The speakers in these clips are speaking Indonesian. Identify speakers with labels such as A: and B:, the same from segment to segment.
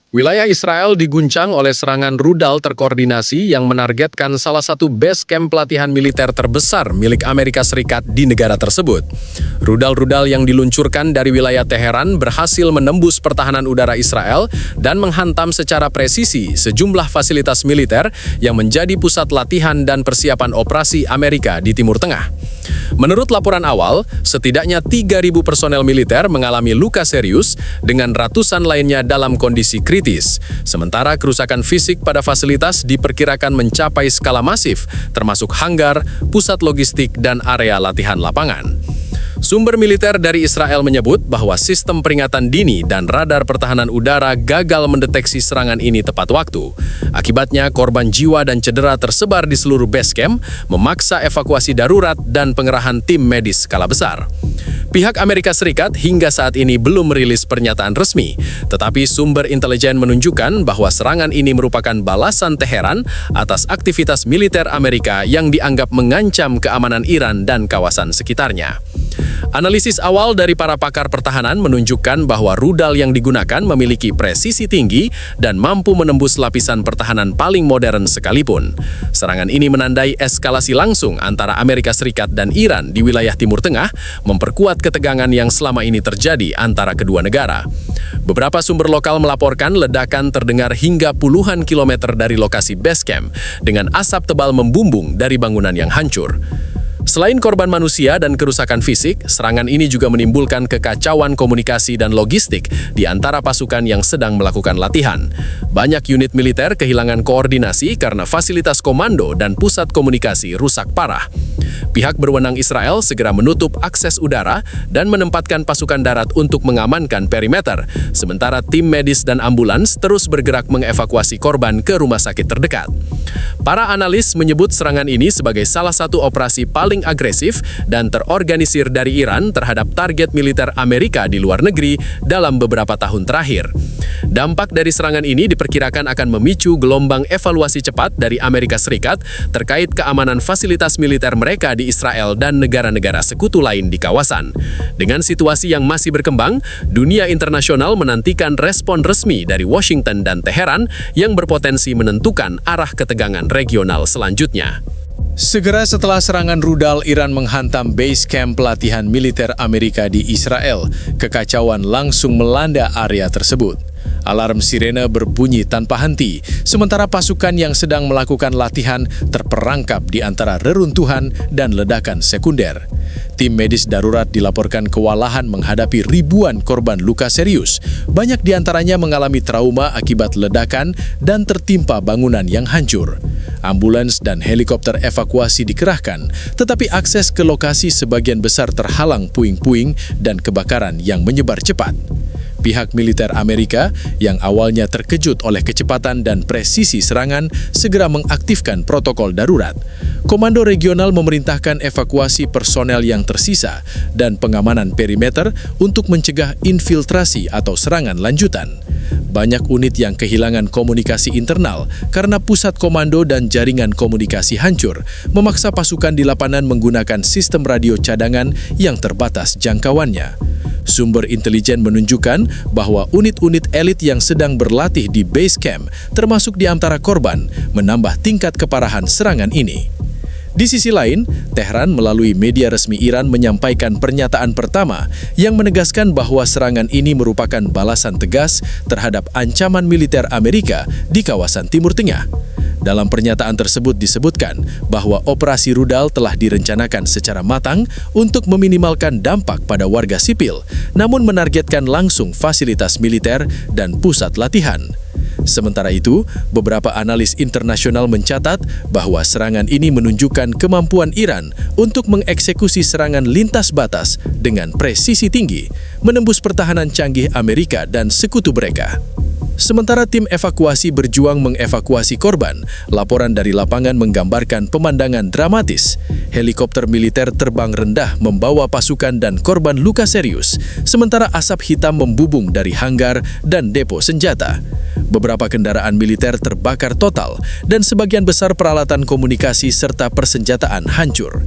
A: Wilayah Israel diguncang oleh serangan rudal terkoordinasi yang menargetkan salah satu base camp pelatihan militer terbesar milik Amerika Serikat di negara tersebut. Rudal-rudal yang diluncurkan dari wilayah Teheran berhasil menembus pertahanan udara Israel dan menghantam secara presisi sejumlah fasilitas militer yang menjadi pusat latihan dan persiapan operasi Amerika di Timur Tengah. Menurut laporan awal, setidaknya 3.000 personel militer mengalami luka serius dengan ratusan lainnya dalam kondisi kritis. Sementara kerusakan fisik pada fasilitas diperkirakan mencapai skala masif, termasuk hanggar, pusat logistik, dan area latihan lapangan. Sumber militer dari Israel menyebut bahwa sistem peringatan dini dan radar pertahanan udara gagal mendeteksi serangan ini tepat waktu. Akibatnya, korban jiwa dan cedera tersebar di seluruh base camp, memaksa evakuasi darurat dan pengerahan tim medis skala besar. Pihak Amerika Serikat hingga saat ini belum merilis pernyataan resmi, tetapi sumber intelijen menunjukkan bahwa serangan ini merupakan balasan Teheran atas aktivitas militer Amerika yang dianggap mengancam keamanan Iran dan kawasan sekitarnya. Analisis awal dari para pakar pertahanan menunjukkan bahwa rudal yang digunakan memiliki presisi tinggi dan mampu menembus lapisan pertahanan paling modern sekalipun. Serangan ini menandai eskalasi langsung antara Amerika Serikat dan Iran di wilayah Timur Tengah, memperkuat ketegangan yang selama ini terjadi antara kedua negara. Beberapa sumber lokal melaporkan ledakan terdengar hingga puluhan kilometer dari lokasi base camp, dengan asap tebal membumbung dari bangunan yang hancur. Selain korban manusia dan kerusakan fisik, serangan ini juga menimbulkan kekacauan komunikasi dan logistik di antara pasukan yang sedang melakukan latihan. Banyak unit militer kehilangan koordinasi karena fasilitas komando dan pusat komunikasi rusak parah. Pihak berwenang Israel segera menutup akses udara dan menempatkan pasukan darat untuk mengamankan perimeter, sementara tim medis dan ambulans terus bergerak mengevakuasi korban ke rumah sakit terdekat. Para analis menyebut serangan ini sebagai salah satu operasi paling agresif dan terorganisir dari Iran terhadap target militer Amerika di luar negeri dalam beberapa tahun terakhir. Dampak dari serangan ini diperkirakan akan memicu gelombang evaluasi cepat dari Amerika Serikat terkait keamanan fasilitas militer mereka di Israel dan negara-negara sekutu lain di kawasan. Dengan situasi yang masih berkembang, dunia internasional menantikan respon resmi dari Washington dan Teheran yang berpotensi menentukan arah ketegangan regional selanjutnya. Segera setelah serangan rudal Iran menghantam base camp pelatihan militer Amerika di Israel, kekacauan langsung melanda area tersebut. Alarm sirene berbunyi tanpa henti, sementara pasukan yang sedang melakukan latihan terperangkap di antara reruntuhan dan ledakan sekunder. Tim medis darurat dilaporkan kewalahan menghadapi ribuan korban luka serius. Banyak di antaranya mengalami trauma akibat ledakan dan tertimpa bangunan yang hancur. Ambulans dan helikopter evakuasi dikerahkan, tetapi akses ke lokasi sebagian besar terhalang puing-puing dan kebakaran yang menyebar cepat. Pihak militer Amerika yang awalnya terkejut oleh kecepatan dan presisi serangan segera mengaktifkan protokol darurat. Komando regional memerintahkan evakuasi personel yang tersisa dan pengamanan perimeter untuk mencegah infiltrasi atau serangan lanjutan. Banyak unit yang kehilangan komunikasi internal karena pusat komando dan jaringan komunikasi hancur, memaksa pasukan di lapangan menggunakan sistem radio cadangan yang terbatas jangkauannya. Sumber intelijen menunjukkan bahwa unit-unit elit yang sedang berlatih di base camp, termasuk di antara korban, menambah tingkat keparahan serangan ini. Di sisi lain, Tehran melalui media resmi Iran menyampaikan pernyataan pertama yang menegaskan bahwa serangan ini merupakan balasan tegas terhadap ancaman militer Amerika di kawasan Timur Tengah. Dalam pernyataan tersebut disebutkan bahwa operasi rudal telah direncanakan secara matang untuk meminimalkan dampak pada warga sipil, namun menargetkan langsung fasilitas militer dan pusat latihan. Sementara itu, beberapa analis internasional mencatat bahwa serangan ini menunjukkan kemampuan Iran untuk mengeksekusi serangan lintas batas dengan presisi tinggi, menembus pertahanan canggih Amerika dan sekutu mereka. Sementara tim evakuasi berjuang mengevakuasi korban, laporan dari lapangan menggambarkan pemandangan dramatis.
B: Helikopter militer terbang rendah membawa pasukan dan korban luka serius, sementara asap hitam membubung dari hanggar dan depo senjata. Beberapa kendaraan militer terbakar total dan sebagian besar peralatan komunikasi serta persenjataan hancur.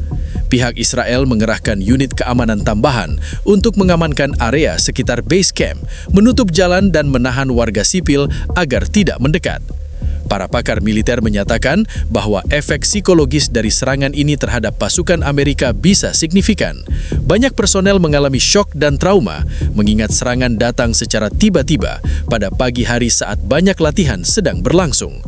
B: Pihak Israel mengerahkan unit keamanan tambahan untuk mengamankan area sekitar base camp, menutup jalan dan menahan warga sipil agar tidak mendekat. Para pakar militer menyatakan bahwa efek psikologis dari serangan ini terhadap pasukan Amerika bisa signifikan. Banyak personel mengalami syok dan trauma mengingat serangan datang secara tiba-tiba pada pagi hari saat banyak latihan sedang berlangsung.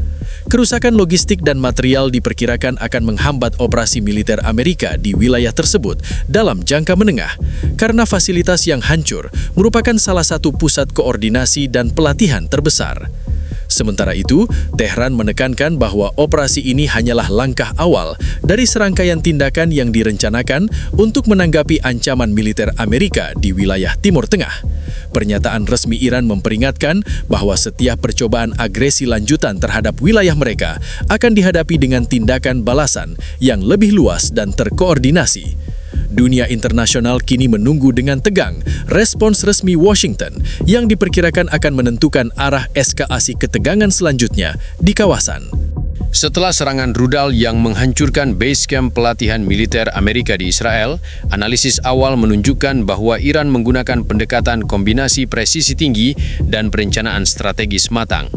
B: Kerusakan logistik dan material diperkirakan akan menghambat operasi militer Amerika di wilayah tersebut dalam jangka menengah, karena fasilitas yang hancur merupakan salah satu pusat koordinasi dan pelatihan terbesar. Sementara itu, Tehran menekankan bahwa operasi ini hanyalah langkah awal dari serangkaian tindakan yang direncanakan untuk menanggapi ancaman militer Amerika di wilayah Timur Tengah. Pernyataan resmi Iran memperingatkan bahwa setiap percobaan agresi lanjutan terhadap wilayah mereka akan dihadapi dengan tindakan balasan yang lebih luas dan terkoordinasi. Dunia internasional kini menunggu dengan tegang respons resmi Washington yang diperkirakan akan menentukan arah eskalasi ketegangan selanjutnya di kawasan.
A: Setelah serangan rudal yang menghancurkan base camp pelatihan militer Amerika di Israel, analisis awal menunjukkan bahwa Iran menggunakan pendekatan kombinasi presisi tinggi dan perencanaan strategis matang.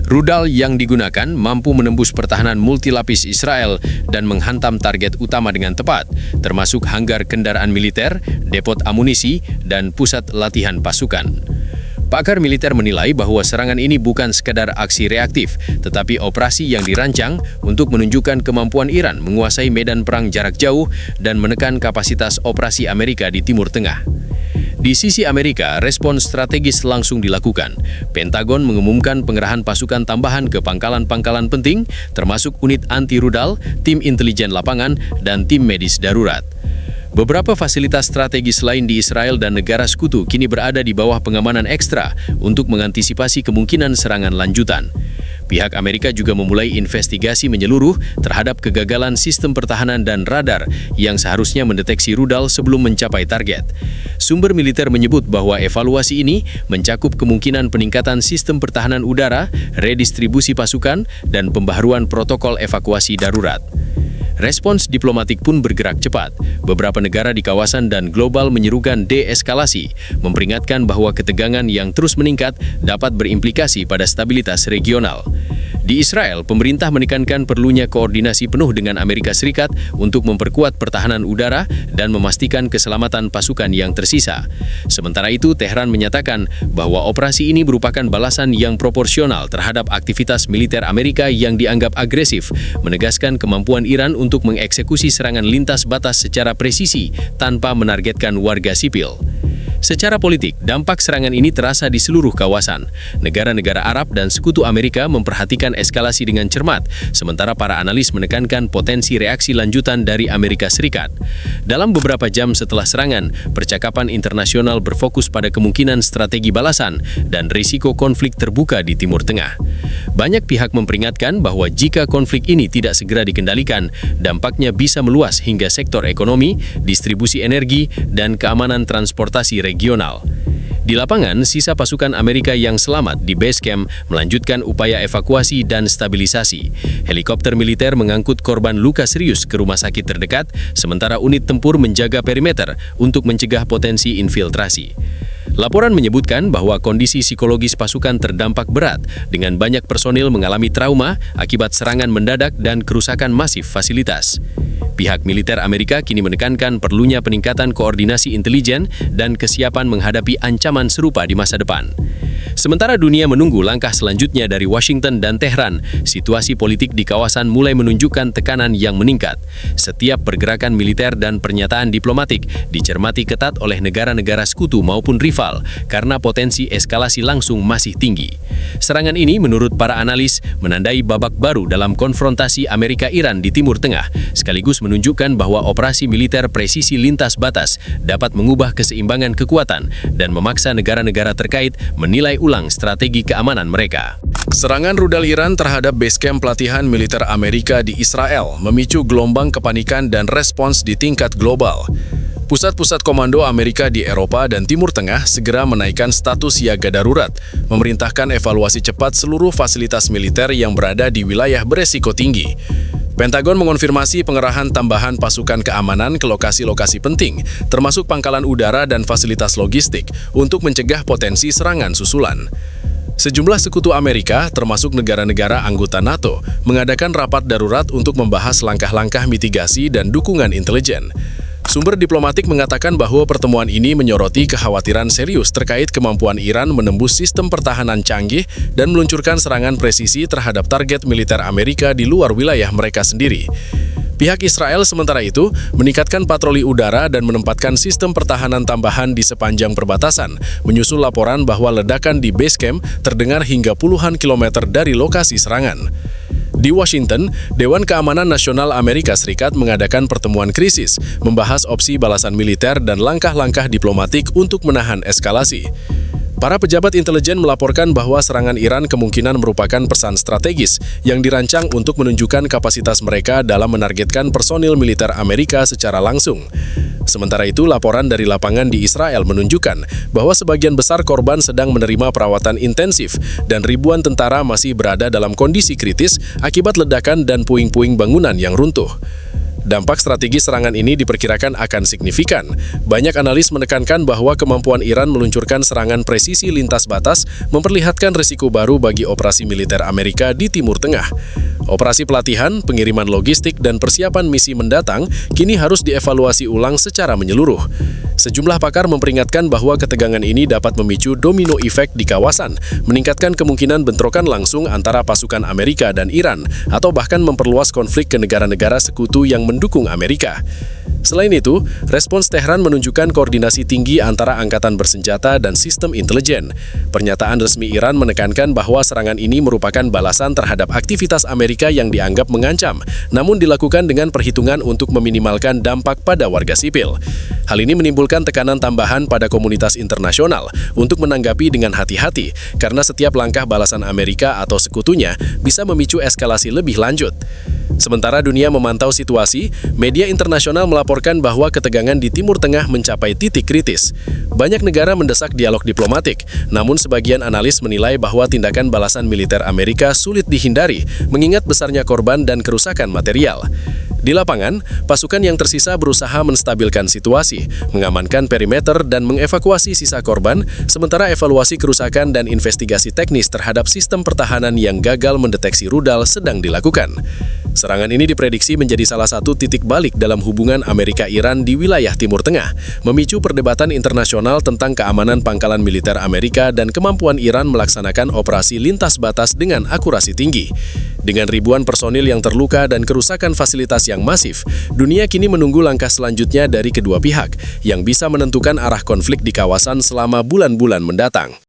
A: Rudal yang digunakan mampu menembus pertahanan multilapis Israel dan menghantam target utama dengan tepat, termasuk hanggar kendaraan militer, depot amunisi, dan pusat latihan pasukan. Pakar militer menilai bahwa serangan ini bukan sekadar aksi reaktif, tetapi operasi yang dirancang untuk menunjukkan kemampuan Iran menguasai medan perang jarak jauh dan menekan kapasitas operasi Amerika di Timur Tengah. Di sisi Amerika, respon strategis langsung dilakukan. Pentagon mengumumkan pengerahan pasukan tambahan ke pangkalan-pangkalan penting, termasuk unit anti-rudal, tim intelijen lapangan, dan tim medis darurat. Beberapa fasilitas strategis lain di Israel dan negara sekutu kini berada di bawah pengamanan ekstra untuk mengantisipasi kemungkinan serangan lanjutan. Pihak Amerika juga memulai investigasi menyeluruh terhadap kegagalan sistem pertahanan dan radar yang seharusnya mendeteksi rudal sebelum mencapai target. Sumber militer menyebut bahwa evaluasi ini mencakup kemungkinan peningkatan sistem pertahanan udara, redistribusi pasukan, dan pembaharuan protokol evakuasi darurat. Respons diplomatik pun bergerak cepat. Beberapa negara di kawasan dan global menyerukan deeskalasi, memperingatkan bahwa ketegangan yang terus meningkat dapat berimplikasi pada stabilitas regional. Di Israel, pemerintah menekankan perlunya koordinasi penuh dengan Amerika Serikat untuk memperkuat pertahanan udara dan memastikan keselamatan pasukan yang tersisa. Sementara itu, Tehran menyatakan bahwa operasi ini merupakan balasan yang proporsional terhadap aktivitas militer Amerika yang dianggap agresif, menegaskan kemampuan Iran untuk mengeksekusi serangan lintas batas secara presisi tanpa menargetkan warga sipil. Secara politik, dampak serangan ini terasa di seluruh kawasan. Negara-negara Arab dan sekutu Amerika memperhatikan eskalasi dengan cermat, sementara para analis menekankan potensi reaksi lanjutan dari Amerika Serikat. Dalam beberapa jam setelah serangan, percakapan internasional berfokus pada kemungkinan strategi balasan dan risiko konflik terbuka di Timur Tengah. Banyak pihak memperingatkan bahwa jika konflik ini tidak segera dikendalikan, dampaknya bisa meluas hingga sektor ekonomi, distribusi energi, dan keamanan transportasi regional. Di lapangan, sisa pasukan Amerika yang selamat di base camp melanjutkan upaya evakuasi dan stabilisasi. Helikopter militer mengangkut korban luka serius ke rumah sakit terdekat, sementara unit tempur menjaga perimeter untuk mencegah potensi infiltrasi. Laporan menyebutkan bahwa kondisi psikologis pasukan terdampak berat, dengan banyak personil mengalami trauma akibat serangan mendadak dan kerusakan masif fasilitas. Pihak militer Amerika kini menekankan perlunya peningkatan koordinasi intelijen dan kesiapan menghadapi ancaman serupa di masa depan. Sementara dunia menunggu langkah selanjutnya dari Washington dan Tehran, situasi politik di kawasan mulai menunjukkan tekanan yang meningkat. Setiap pergerakan militer dan pernyataan diplomatik dicermati ketat oleh negara-negara sekutu maupun rival karena potensi eskalasi langsung masih tinggi. Serangan ini menurut para analis menandai babak baru dalam konfrontasi Amerika-Iran di Timur Tengah, sekaligus menunjukkan bahwa operasi militer presisi lintas batas dapat mengubah keseimbangan kekuatan dan memaksa negara-negara terkait menilai
C: menilai ulang strategi keamanan mereka.
A: Serangan rudal Iran terhadap basecamp pelatihan militer Amerika di Israel memicu gelombang kepanikan dan respons di tingkat global. Pusat-pusat komando Amerika di Eropa dan Timur Tengah segera menaikkan status siaga darurat, memerintahkan evaluasi cepat seluruh fasilitas militer yang berada di wilayah beresiko tinggi. Pentagon mengonfirmasi pengerahan tambahan pasukan keamanan ke lokasi-lokasi penting, termasuk pangkalan udara dan fasilitas logistik, untuk mencegah potensi serangan susulan. Sejumlah sekutu Amerika, termasuk negara-negara anggota NATO, mengadakan rapat darurat untuk membahas langkah-langkah mitigasi dan dukungan intelijen. Sumber diplomatik mengatakan bahwa pertemuan ini menyoroti kekhawatiran serius terkait kemampuan Iran menembus sistem pertahanan canggih dan meluncurkan serangan presisi terhadap target militer Amerika di luar wilayah mereka sendiri. Pihak Israel sementara itu meningkatkan patroli udara dan menempatkan sistem pertahanan tambahan di sepanjang perbatasan, menyusul laporan bahwa ledakan di base camp terdengar hingga puluhan kilometer dari lokasi serangan. Di Washington, Dewan Keamanan Nasional Amerika Serikat mengadakan pertemuan krisis, membahas opsi balasan militer dan langkah-langkah diplomatik untuk menahan eskalasi. Para pejabat intelijen melaporkan bahwa serangan Iran kemungkinan merupakan pesan strategis yang dirancang untuk menunjukkan kapasitas mereka dalam menargetkan personil militer Amerika secara langsung. Sementara itu, laporan dari lapangan di Israel menunjukkan bahwa sebagian besar korban sedang menerima perawatan intensif dan ribuan tentara masih berada dalam kondisi kritis akibat ledakan dan puing-puing bangunan yang runtuh. Dampak strategi serangan ini diperkirakan akan signifikan. Banyak analis menekankan bahwa kemampuan Iran meluncurkan serangan presisi lintas batas memperlihatkan risiko baru bagi operasi militer Amerika di Timur Tengah. Operasi pelatihan, pengiriman logistik, dan persiapan misi mendatang kini harus dievaluasi ulang secara menyeluruh. Sejumlah pakar memperingatkan bahwa ketegangan ini dapat memicu domino efek di kawasan, meningkatkan kemungkinan bentrokan langsung antara pasukan Amerika dan Iran, atau bahkan memperluas konflik ke negara-negara sekutu yang mendukung Amerika. Selain itu, respons Tehran menunjukkan koordinasi tinggi antara angkatan bersenjata dan sistem intelijen. Pernyataan resmi Iran menekankan bahwa serangan ini merupakan balasan terhadap aktivitas Amerika yang dianggap mengancam, namun dilakukan dengan perhitungan untuk meminimalkan dampak pada warga sipil. Hal ini menimbulkan tekanan tambahan pada komunitas internasional untuk menanggapi dengan hati-hati, karena setiap langkah balasan Amerika atau sekutunya bisa memicu eskalasi lebih lanjut. Sementara dunia memantau situasi, media internasional melaporkan bahwa ketegangan di Timur Tengah mencapai titik kritis. Banyak negara mendesak dialog diplomatik, namun sebagian analis menilai bahwa tindakan balasan militer Amerika sulit dihindari, mengingat besarnya korban dan kerusakan material. Di lapangan, pasukan yang tersisa berusaha menstabilkan situasi, mengamankan perimeter dan mengevakuasi sisa korban, sementara evaluasi kerusakan dan investigasi teknis terhadap sistem pertahanan yang gagal mendeteksi rudal sedang dilakukan. Serangan ini diprediksi menjadi salah satu titik balik dalam hubungan Amerika-Iran di wilayah Timur Tengah, memicu perdebatan internasional tentang keamanan pangkalan militer Amerika dan kemampuan Iran melaksanakan operasi lintas batas dengan akurasi tinggi. Dengan ribuan personil yang terluka dan kerusakan fasilitas yang masif, dunia kini menunggu langkah selanjutnya dari kedua pihak yang bisa menentukan arah konflik di kawasan selama bulan-bulan mendatang.